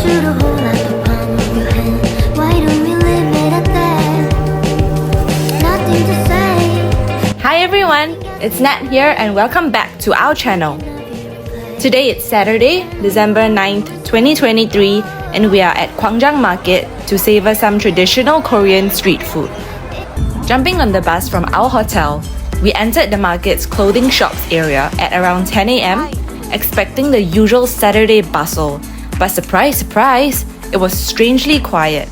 shoot a hole at the palm of your hand. Why don't we leave it at that? Nothing to say. Hi everyone, it's Nat here and welcome back to our channel. Today it's Saturday, December 9th, 2023 and we are at GWANGJANG Market to savor some traditional Korean street food. Jumping on the bus from our hotel, we entered the market's clothing shops area at around 10 a.m, expecting the usual Saturday bustle, but surprise, surprise, it was strangely quiet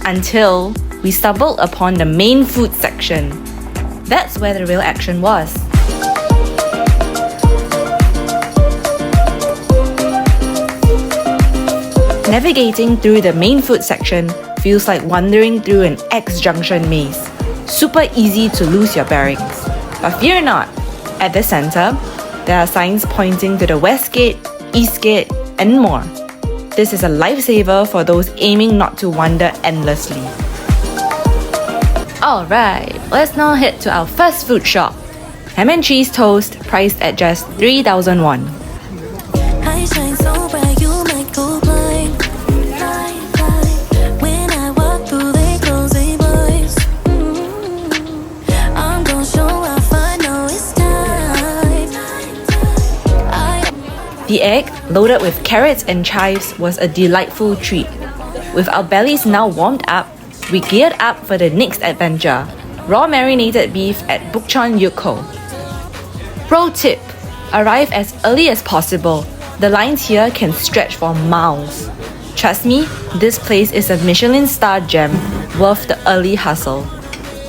until we stumbled upon the main food section. That's where the real action was. Navigating through the main food section feels like wandering through an X-junction maze. Super easy to lose your bearings. But fear not, at the center, there are signs pointing to the West Gate, East Gate, and more. This is a lifesaver for those aiming not to wander endlessly. Alright, let's now head to our first food shop. Ham and cheese toast priced at just 3,000 won. The egg, loaded with carrots and chives, was a delightful treat. With our bellies now warmed up, we geared up for the next adventure, raw marinated beef at Bukchon Yukko. Pro tip, arrive as early as possible. The lines here can stretch for miles. Trust me, this place is a Michelin star gem, worth the early hustle.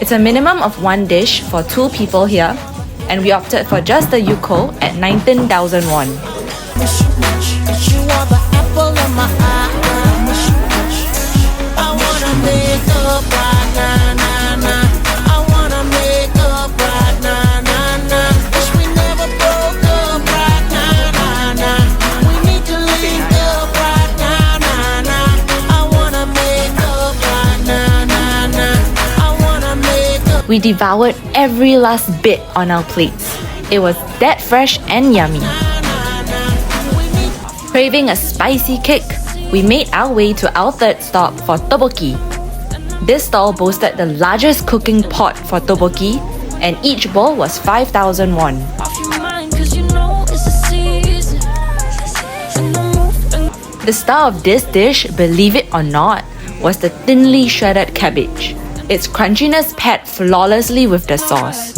It's a minimum of one dish for 2 people here, and we opted for just the Yukko at 19,000 won. We devoured every last bit on our plates. It was that fresh and yummy. Craving a spicy kick, we made our way to our third stop for tteokbokki. This stall boasted the largest cooking pot for tteokbokki, and each bowl was 5,000 won. The star of this dish, believe it or not, was the thinly shredded cabbage. Its crunchiness paired flawlessly with the sauce.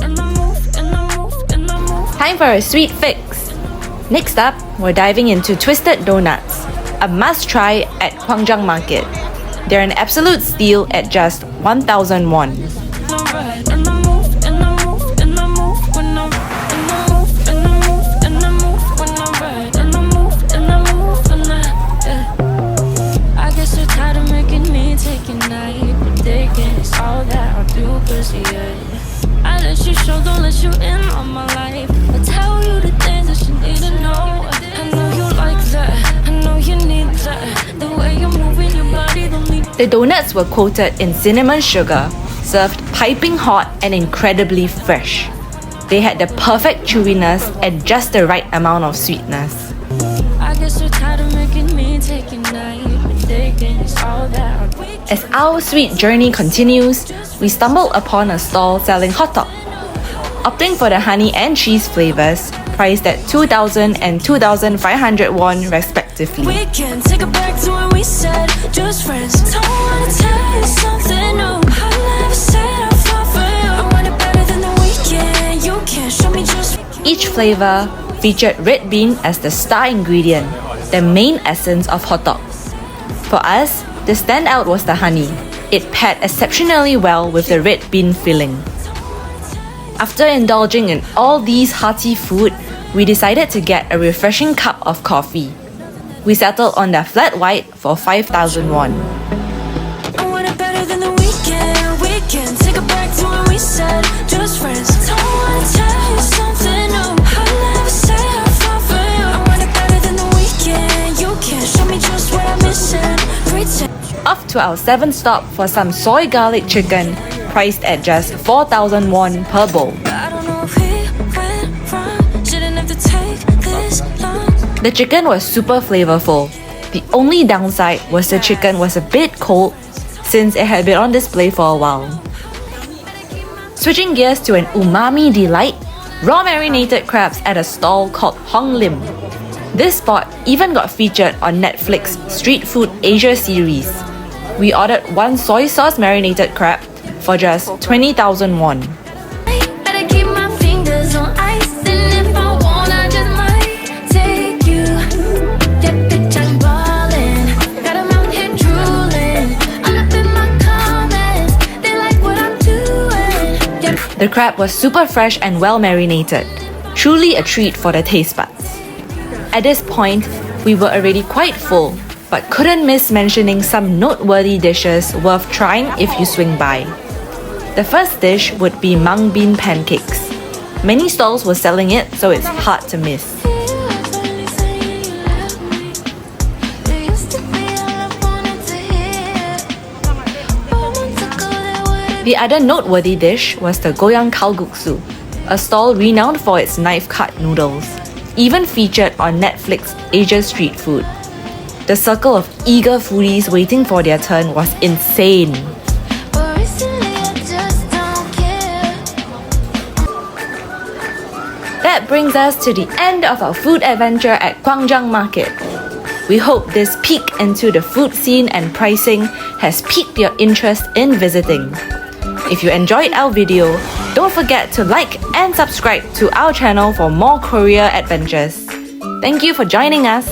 Time for a sweet fix. Next up, we're diving into twisted donuts, a must-try at GWANGJANG Market. They're an absolute steal at just 1,000 won. I let you show, don't let you in on my life. I tell you the things that you need to know. I know you like that, I know you need that. The way you're moving your body don't need. The donuts were coated in cinnamon sugar, served piping hot and incredibly fresh. They had the perfect chewiness and just the right amount of sweetness. I guess you're tired of making me take your night. As our sweet journey continues, we stumbled upon a stall selling hot dog. Opting for the honey and cheese flavors, priced at 2,000 and 2,500 won respectively. We can take it back to when we said just friends. Don't wanna tell you something new. I never said I'll fall for you. I want it better than the weekend. You can't show me just. Each flavor featured red bean as the star ingredient, the main essence of hot dogs. For us, the standout was the honey. It paired exceptionally well with the red bean filling. After indulging in all these hearty food, we decided to get a refreshing cup of coffee. We settled on the flat white for 5,000 won. I want it better than the weekend. We can take it back to when we said just friends. Don't wanna tell you something new. I never said I'll fall for you. I want it better than the weekend. You can't show me just what I'm missing. Off to our 7th stop for some soy garlic chicken, priced at just 4,000 won per bowl. The chicken was super flavorful. The only downside was the chicken was a bit cold since it had been on display for a while. Switching gears to an Umami Delight, raw marinated crabs at a stall called Hong Lim. This spot even got featured on Netflix Street Food Asia series. We ordered one soy sauce marinated crab for just 20,000 won. Better keep my fingers on ice, and if I want, I just might take you. Yeah, bitch, I'm ballin'. Got 'em out here drooling. All up in my comments, they like what I'm doing. Yeah. The crab was super fresh and well marinated. Truly a treat for the taste buds. At this point, we were already quite full, but couldn't miss mentioning some noteworthy dishes worth trying if you swing by. The first dish would be mung bean pancakes. Many stalls were selling it, so it's hard to miss. The other noteworthy dish was the goyang kalguksu, a stall renowned for its knife-cut noodles, even featured on Netflix Asia Street Food. The circle of eager foodies waiting for their turn was insane. But recently I just don't care. That brings us to the end of our food adventure at GWANGJANG Market. We hope this peek into the food scene and pricing has piqued your interest in visiting. If you enjoyed our video, don't forget to like and subscribe to our channel for more Korea adventures. Thank you for joining us.